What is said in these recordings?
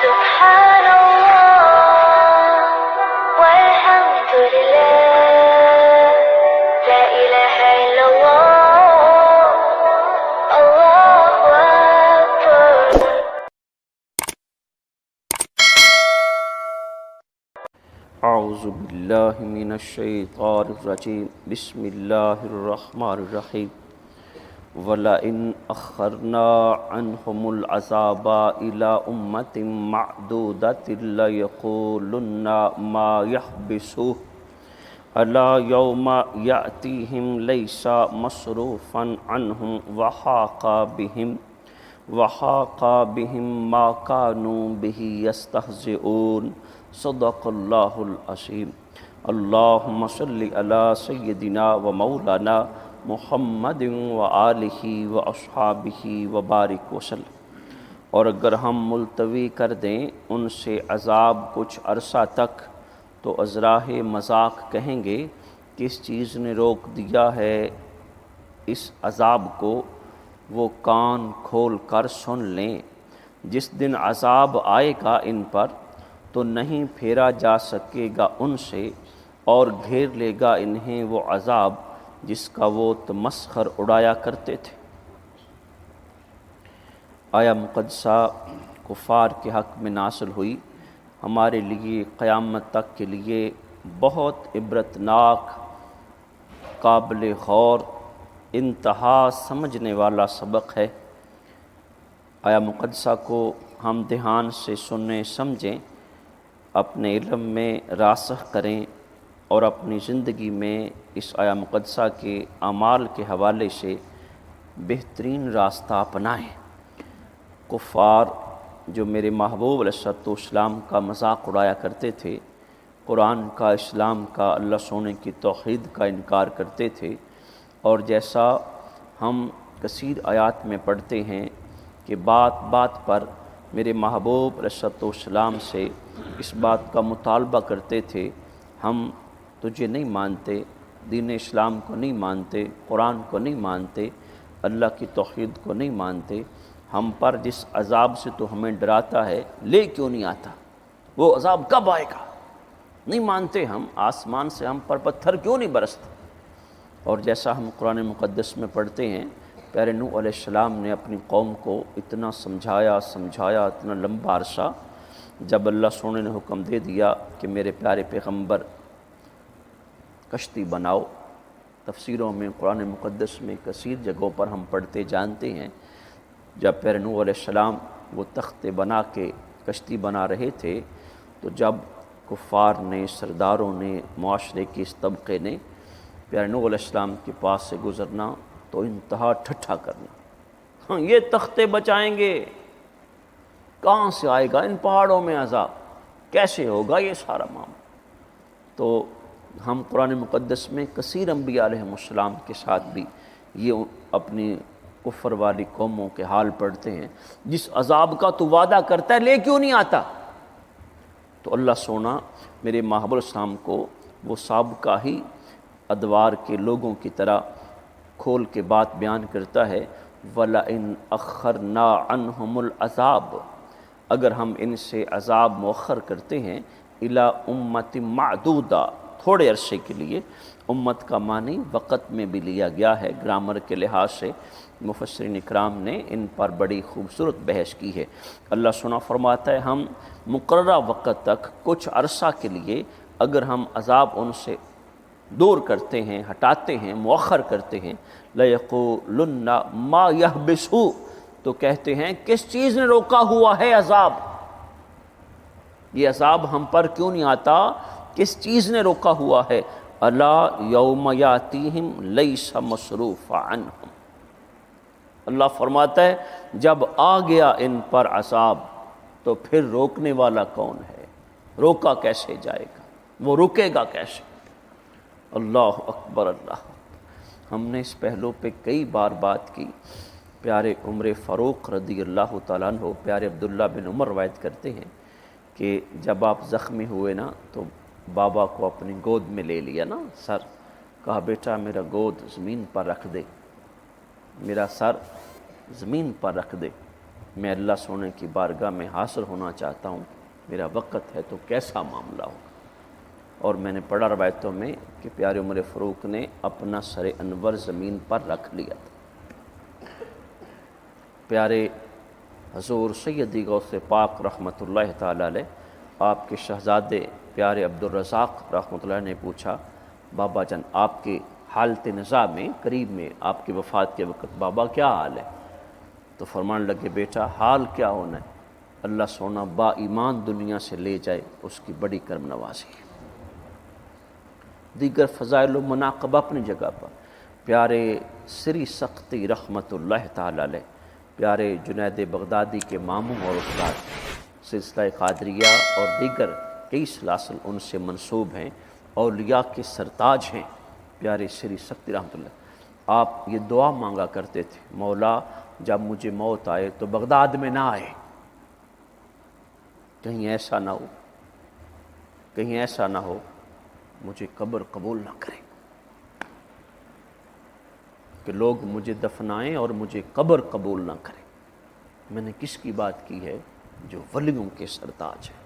سبحان الله والحمد لله لا إله إلا الله الله أكبر. اعوذ باللہ من الشیطان الرجیم بسم اللہ الرحمن الرحیم وَلَئِنْ أَخَّرْنَا عَنْهُمُ الْعَذَابَ إِلَىٰ أُمَّةٍ مَّعْدُودَةٍ لَيَقُولُنَّ مَا يَحْبِسُهُ أَلَا يَوْمَ يَأْتِيهِمْ لَيْسَ مَصْرُوفًا عَنْهُمْ وَحَاقَ بِهِمْ مَا كَانُوا بِهِ يَسْتَهْزِئُونَ صدق اللہ العظیم. اللہم صلی علی سیدنا و مولانا محمد و آلہ و اصحابہ و بارک وسلم. اور اگر ہم ملتوی کر دیں ان سے عذاب کچھ عرصہ تک تو ازراہ مذاق کہیں گے کس چیز نے روک دیا ہے اس عذاب کو، وہ کان کھول کر سن لیں. جس دن عذاب آئے گا ان پر تو نہیں پھیرا جا سکے گا ان سے، اور گھیر لے گا انہیں وہ عذاب جس کا وہ تمسخر اڑایا کرتے تھے. آیا مقدسہ کفار کے حق میں نازل ہوئی، ہمارے لیے قیامت تک کے لیے بہت عبرتناک، قابل غور، انتہا سمجھنے والا سبق ہے. آیا مقدسہ کو ہم دھیان سے سنیں، سمجھیں، اپنے علم میں راسخ کریں اور اپنی زندگی میں اس آیا مقدسہ کے اعمال کے حوالے سے بہترین راستہ اپنائیں. کفار جو میرے محبوب علیہ الصلوۃ والسلام کا مذاق اڑایا کرتے تھے، قرآن کا، اسلام کا، اللہ سونے کی توحید کا انکار کرتے تھے، اور جیسا ہم کثیر آیات میں پڑھتے ہیں کہ بات بات پر میرے محبوب علیہ الصلوۃ والسلام سے اس بات کا مطالبہ کرتے تھے، ہم تجھے نہیں مانتے، دین اسلام کو نہیں مانتے، قرآن کو نہیں مانتے، اللہ کی توحید کو نہیں مانتے، ہم پر جس عذاب سے تو ہمیں ڈراتا ہے لے کیوں نہیں آتا؟ وہ عذاب کب آئے گا؟ نہیں مانتے ہم، آسمان سے ہم پر پتھر کیوں نہیں برستے؟ اور جیسا ہم قرآن مقدس میں پڑھتے ہیں، پیارے نوح علیہ السلام نے اپنی قوم کو اتنا سمجھایا اتنا لمبا عرصہ، جب اللہ سونے نے حکم دے دیا کہ میرے پیارے پیغمبر کشتی بناؤ. تفسیروں میں، قرآن مقدس میں کثیر جگہوں پر ہم پڑھتے جانتے ہیں جب پیارے نوح علیہ السلام وہ تختے بنا کے کشتی بنا رہے تھے تو جب کفار نے، سرداروں نے، معاشرے کے اس طبقے نے پیارے نوح علیہ السلام کے پاس سے گزرنا تو انتہا ٹھٹھا کرنا، ہاں یہ تختے بچائیں گے، کہاں سے آئے گا ان پہاڑوں میں عذاب، کیسے ہوگا یہ سارا معاملہ؟ تو ہم قرآن مقدس میں کثیر انبیاء علیہ السلام کے ساتھ بھی یہ اپنی کفر والی قوموں کے حال پڑھتے ہیں، جس عذاب کا تو وعدہ کرتا ہے لے کیوں نہیں آتا؟ تو اللہ سونا میرے محبوب السلام کو وہ سابقہ ہی ادوار کے لوگوں کی طرح کھول کے بات بیان کرتا ہے. وَلَئِنْ أَخَّرْنَا عَنْهُمُ الْعَذَابَ، اگر ہم ان سے عذاب مؤخر کرتے ہیں، اِلَىٰ أُمَّةٍ مَّعْدُودَةٍ، تھوڑے عرصے کے لیے. امت کا معنی وقت میں بھی لیا گیا ہے، گرامر کے لحاظ سے مفسرین اکرام نے ان پر بڑی خوبصورت بحث کی ہے. اللہ سنا فرماتا ہے ہم مقررہ وقت تک، کچھ عرصہ کے لیے اگر ہم عذاب ان سے دور کرتے ہیں، ہٹاتے ہیں، مؤخر کرتے ہیں، لَيَقُولُنَّ مَا يَحْبِسُهُ، تو کہتے ہیں کس چیز نے روکا ہوا ہے عذاب؟ یہ عذاب ہم پر کیوں نہیں آتا؟ کس چیز نے روکا ہوا ہے؟ الا یوم یاتیہم لیس مصروف عنہم، اللہ فرماتا ہے جب آ گیا ان پر عذاب تو پھر روکنے والا کون ہے؟ روکا کیسے جائے گا؟ وہ رکے گا کیسے؟ اللہ اکبر، اللہ اکبر. ہم نے اس پہلو پہ کئی بار بات کی. پیارے عمر فاروق رضی اللہ تعالیٰ عنہ، پیارے عبداللہ بن عمر روایت کرتے ہیں کہ جب آپ زخمی ہوئے نا تو بابا کو اپنی گود میں لے لیا نا، سر، کہا بیٹا میرا گود زمین پر رکھ دے، میرا سر زمین پر رکھ دے. میں اللہ سونے کی بارگاہ میں حاضر ہونا چاہتا ہوں، میرا وقت ہے تو کیسا معاملہ ہوگا۔ اور میں نے پڑھا روایتوں میں کہ پیارے عمر فاروق نے اپنا سر انور زمین پر رکھ لیا تھا۔ پیارے حضور سیدی غوث پاک رحمۃ اللہ تعالی علیہ، آپ کے شہزادے پیارے عبدالرزاق رحمۃ اللہ نے پوچھا، بابا جان آپ کے حالت نزاع میں قریب میں آپ کی وفات کے وقت بابا کیا حال ہے؟ تو فرمان لگے بیٹا حال کیا ہونا ہے، اللہ سونا با ایمان دنیا سے لے جائے اس کی بڑی کرم نوازی ہے۔ دیگر فضائل و مناقب اپنی جگہ پر پیارے سری سختی رحمۃ اللہ تعالی علیہ، پیارے جنید بغدادی کے ماموں اور استاد، سلسلہ قادریہ اور دیگر کئی سلاسل ان سے منسوب ہیں، اولیاء کے سرتاج ہیں پیارے سری سختی رحمۃ اللہ۔ آپ یہ دعا مانگا کرتے تھے، مولا جب مجھے موت آئے تو بغداد میں نہ آئے، کہیں ایسا نہ ہو، کہیں ایسا نہ ہو مجھے قبر قبول نہ کرے، کہ لوگ مجھے دفنائیں اور مجھے قبر قبول نہ کریں۔ میں نے کس کی بات کی ہے؟ جو ولیوں کے سرتاج ہے۔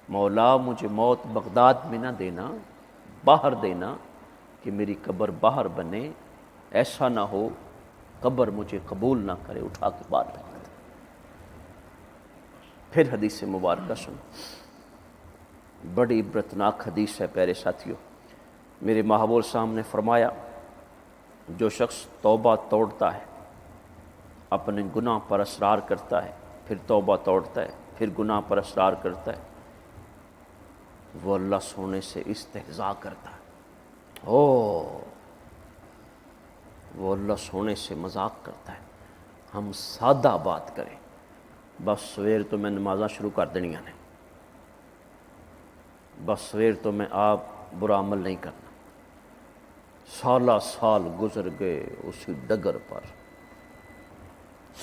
مولا مجھے موت بغداد میں نہ دینا، باہر دینا کہ میری قبر باہر بنے، ایسا نہ ہو قبر مجھے قبول نہ کرے، اٹھا کے باہر پھینک دے۔ پھر حدیث مبارکہ سن، بڑی عبرتناک حدیث ہے پیارے ساتھیوں۔ میرے محبوب صاحب نے فرمایا، جو شخص توبہ توڑتا ہے، اپنے گناہ پر اصرار کرتا ہے، پھر توبہ توڑتا ہے، پھر گناہ پر اصرار کرتا ہے، وہ اللہ سونے سے استہزاء کرتا ہے۔ وہ اللہ سونے سے مذاق کرتا ہے۔ ہم سادہ بات کریں، بس سویر تو میں نمازاں شروع کر دنیا نے، بس سویر تو میں آپ برا عمل نہیں کرنا۔ سالہ سال گزر گئے اسی ڈگر پر،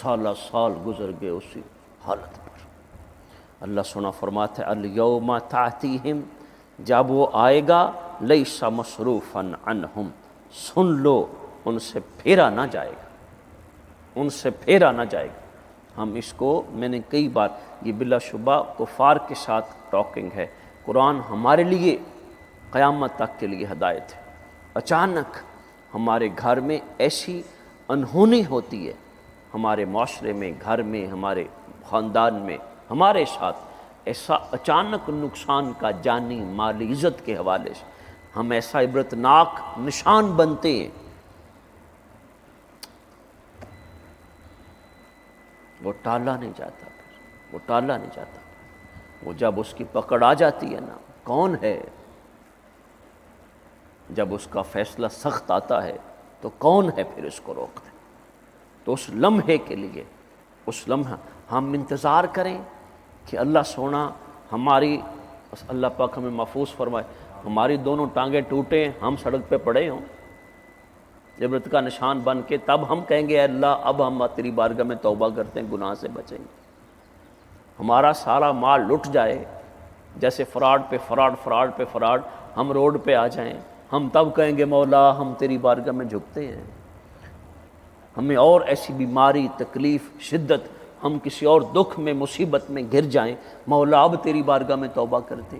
سالہ سال گزر گئے اسی حالت پر۔ اللہ سونا فرماتا ہے الیوم تأتیہم، جب وہ آئے گا لیس مصروفا عنہم، سن لو ان سے پھیرا نہ جائے گا، ان سے پھیرا نہ جائے گا۔ ہم اس کو میں نے کئی بار، یہ بلا شبہ کفار کے ساتھ ٹاکنگ ہے، قرآن ہمارے لیے قیامت تک کے لیے ہدایت ہے۔ اچانک ہمارے گھر میں ایسی انہونی ہوتی ہے، ہمارے معاشرے میں، گھر میں، ہمارے خاندان میں، ہمارے ساتھ ایسا اچانک نقصان کا جانی مالی عزت کے حوالے سے ہم ایسا عبرتناک نشان بنتے ہیں، وہ ٹالا نہیں جاتا، وہ ٹالا نہیں جاتا۔ وہ جب اس کی پکڑ آ جاتی ہے نا، کون ہے؟ جب اس کا فیصلہ سخت آتا ہے تو کون ہے پھر اس کو روکتے؟ تو اس لمحے کے لیے، اس لمحہ ہم انتظار کریں کہ اللہ سونا ہماری، اللہ پاک ہمیں محفوظ فرمائے، ہماری دونوں ٹانگیں ٹوٹیں، ہم سڑک پہ پڑے ہوں عبرت کا نشان بن کے، تب ہم کہیں گے اے اللہ اب ہم تیری بارگاہ میں توبہ کرتے ہیں، گناہ سے بچیں گے۔ ہمارا سارا مال لٹ جائے، جیسے فراڈ پہ فراڈ، فراڈ پہ فراڈ، ہم روڈ پہ آ جائیں، ہم تب کہیں گے مولا ہم تیری بارگاہ میں جھکتے ہیں۔ ہمیں اور ایسی بیماری، تکلیف، شدت، ہم کسی اور دکھ میں، مصیبت میں گر جائیں، مولا اب تیری بارگاہ میں توبہ کرتے،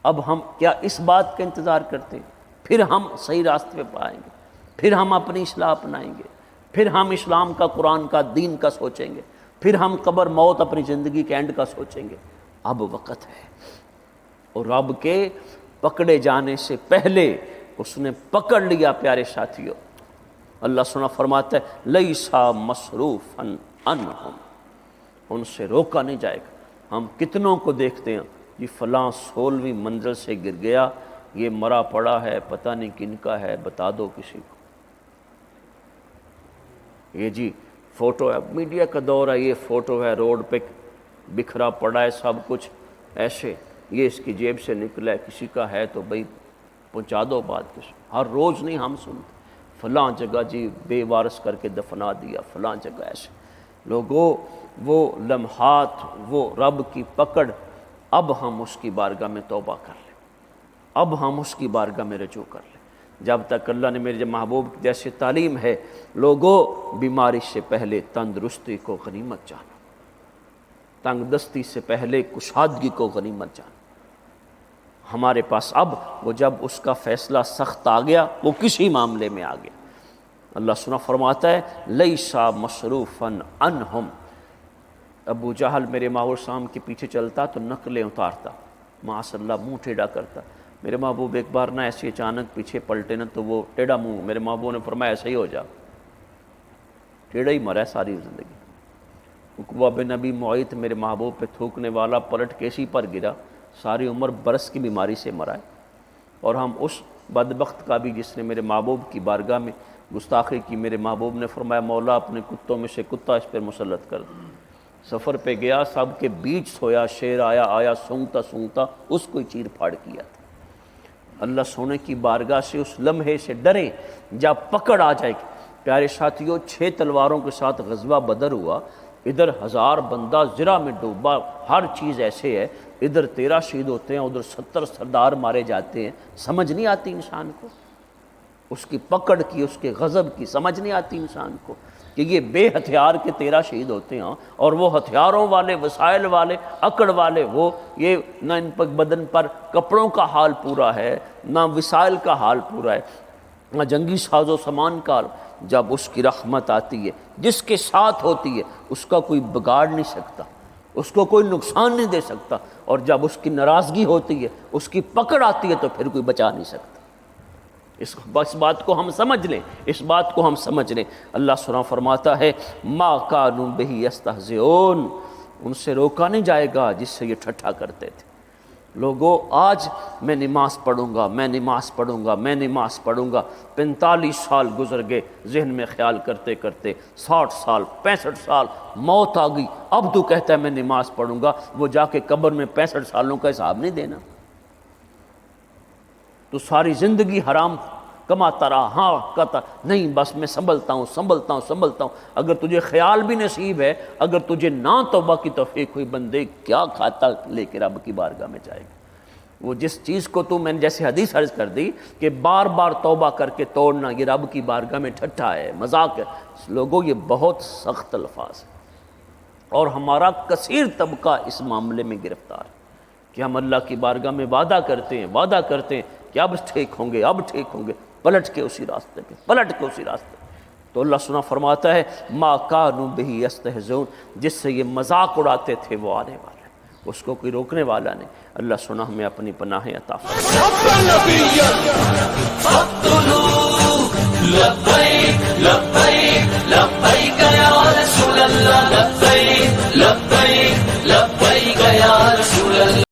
اب ہم کیا اس بات کا انتظار کرتے؟ پھر ہم صحیح راستے پہ آئیں گے، پھر ہم اپنی اصلاح اپنائیں گے، پھر ہم اسلام کا، قرآن کا، دین کا سوچیں گے، پھر ہم قبر، موت، اپنی زندگی کے اینڈ کا سوچیں گے۔ اب وقت ہے، اور رب کے پکڑے جانے سے پہلے اس نے پکڑ لیا پیارے ساتھیوں۔ اللہ سنا فرماتا ہے لیسا مصروفا عنہم، ان سے روکا نہیں جائے گا۔ ہم کتنوں کو دیکھتے ہیں جی فلاں 16ویں منزل سے گر گیا، یہ مرا پڑا ہے، پتہ نہیں کن کا ہے، بتا دو کسی کو۔ یہ جی فوٹو ہے، میڈیا کا دور ہے، یہ فوٹو ہے روڈ پہ بکھرا پڑا ہے سب کچھ ایسے، یہ اس کی جیب سے نکلا ہے، کسی کا ہے تو بھئی پہنچا دو بات کسی۔ ہر روز نہیں ہم سنتے فلاں جگہ جی بے وارث کر کے دفنا دیا، فلاں جگہ ایسے۔ لوگوں وہ لمحات، وہ رب کی پکڑ، اب ہم اس کی بارگاہ میں توبہ کر لیں، اب ہم اس کی بارگاہ میں رجوع کر لیں۔ جب تک اللہ نے میرے محبوب جیسے تعلیم ہے، لوگوں بیماری سے پہلے تندرستی کو غنیمت جانو، تنگ دستی سے پہلے کشادگی کو غنیمت جانو۔ ہمارے پاس اب وہ جب اس کا فیصلہ سخت آ گیا، وہ کسی معاملے میں آ گیا، اللہ سنا فرماتا ہے لیسا مصروفا عنہم، ابو جہل میرے ماحول شام کے پیچھے چلتا تو نقلیں اتارتا، معاذ اللہ منہ ٹیڑھا کرتا، میرے محبوب ایک بار نہ ایسے اچانک پیچھے پلٹے نا تو وہ ٹیڑھا منہ، میرے محبوب نے فرمایا ایسا ہی ہو جا، ٹیڑھا ہی مرا ہے ساری زندگی۔ عقبہ بن نبی معیط میرے محبوب پہ تھوکنے والا پلٹ کے اسی پر گرا، ساری عمر برس کی بیماری سے مرا ہے، اور ہم اس بدبخت کا بھی جس نے میرے محبوب کی بارگاہ میں گستاخی کی، میرے محبوب نے فرمایا مولا اپنے کتوں میں سے کتا اس پر مسلط کر دے۔ سفر پہ گیا، سب کے بیچ سویا، شیر آیا سونگتا سونگتا اس کو چیر پھاڑ کیا تھا۔ اللہ سونے کی بارگاہ سے اس لمحے سے ڈریں جب پکڑ آ جائے گی۔ پیارے ساتھیوں، 6 تلواروں کے ساتھ غزوہ بدر ہوا، ادھر 1000 بندہ زرہ میں ڈوبا، ہر چیز ایسے ہے، ادھر 13 شہید ہوتے ہیں، ادھر 70 سردار مارے جاتے ہیں، سمجھ نہیں آتی انسان کو، اس کی پکڑ کی، اس کے غضب کی سمجھ نہیں آتی انسان کو کہ یہ بے ہتھیار کے 13 شہید ہوتے ہیں، اور وہ ہتھیاروں والے، وسائل والے، اکڑ والے، وہ یہ نہ ان پر بدن پر کپڑوں کا حال پورا ہے، نہ وسائل کا حال پورا ہے، نہ جنگی ساز و سامان کا۔ جب اس کی رحمت آتی ہے، جس کے ساتھ ہوتی ہے، اس کا کوئی بگاڑ نہیں سکتا، اس کو کوئی نقصان نہیں دے سکتا، اور جب اس کی ناراضگی ہوتی ہے، اس کی پکڑ آتی ہے، تو پھر کوئی بچا نہیں سکتا۔ اس بات کو ہم سمجھ لیں، اس بات کو ہم سمجھ لیں۔ اللہ سبحانہ فرماتا ہے ما کانوا بہ یستہزئون، ان سے روکا نہیں جائے گا جس سے یہ ٹھٹھا کرتے تھے۔ لوگوں، آج میں نماز پڑھوں گا، میں نماز پڑھوں گا، میں نماز پڑھوں گا، 45 سال گزر گئے ذہن میں خیال کرتے کرتے، 60 سال 65 سال موت آ گئی، اب تو کہتا ہے میں نماز پڑھوں گا، وہ جا کے قبر میں 65 سالوں کا حساب نہیں دینا، تو ساری زندگی حرام کماتا رہا، ہاں کہتا نہیں بس میں سنبھلتا ہوں۔ اگر تجھے خیال بھی نصیب ہے، اگر تجھے نہ توبہ کی توفیق ہوئی، بندے کیا کھاتا لے کے رب کی بارگاہ میں جائے گا؟ وہ جس چیز کو تو میں نے جیسے حدیث عرض کر دی کہ بار بار توبہ کر کے توڑنا، یہ رب کی بارگاہ میں ٹھٹھا ہے، مذاق ہے۔ لوگوں، یہ بہت سخت الفاظ ہے، اور ہمارا کثیر طبقہ اس معاملے میں گرفتار ہے کہ ہم اللہ کی بارگاہ میں وعدہ کرتے ہیں کہ اب ٹھیک ہوں گے، پلٹ کے اسی راستے پہ۔ تو اللہ سنا فرماتا ہے ما کانوا بہ یستہزئون، جس سے یہ مذاق اڑاتے تھے وہ آنے والا ہے، اس کو کوئی روکنے والا نہیں۔ اللہ سنا ہمیں اپنی پناہ عطا فرمائے۔ لبیک یا رسول اللہ، لبیک یا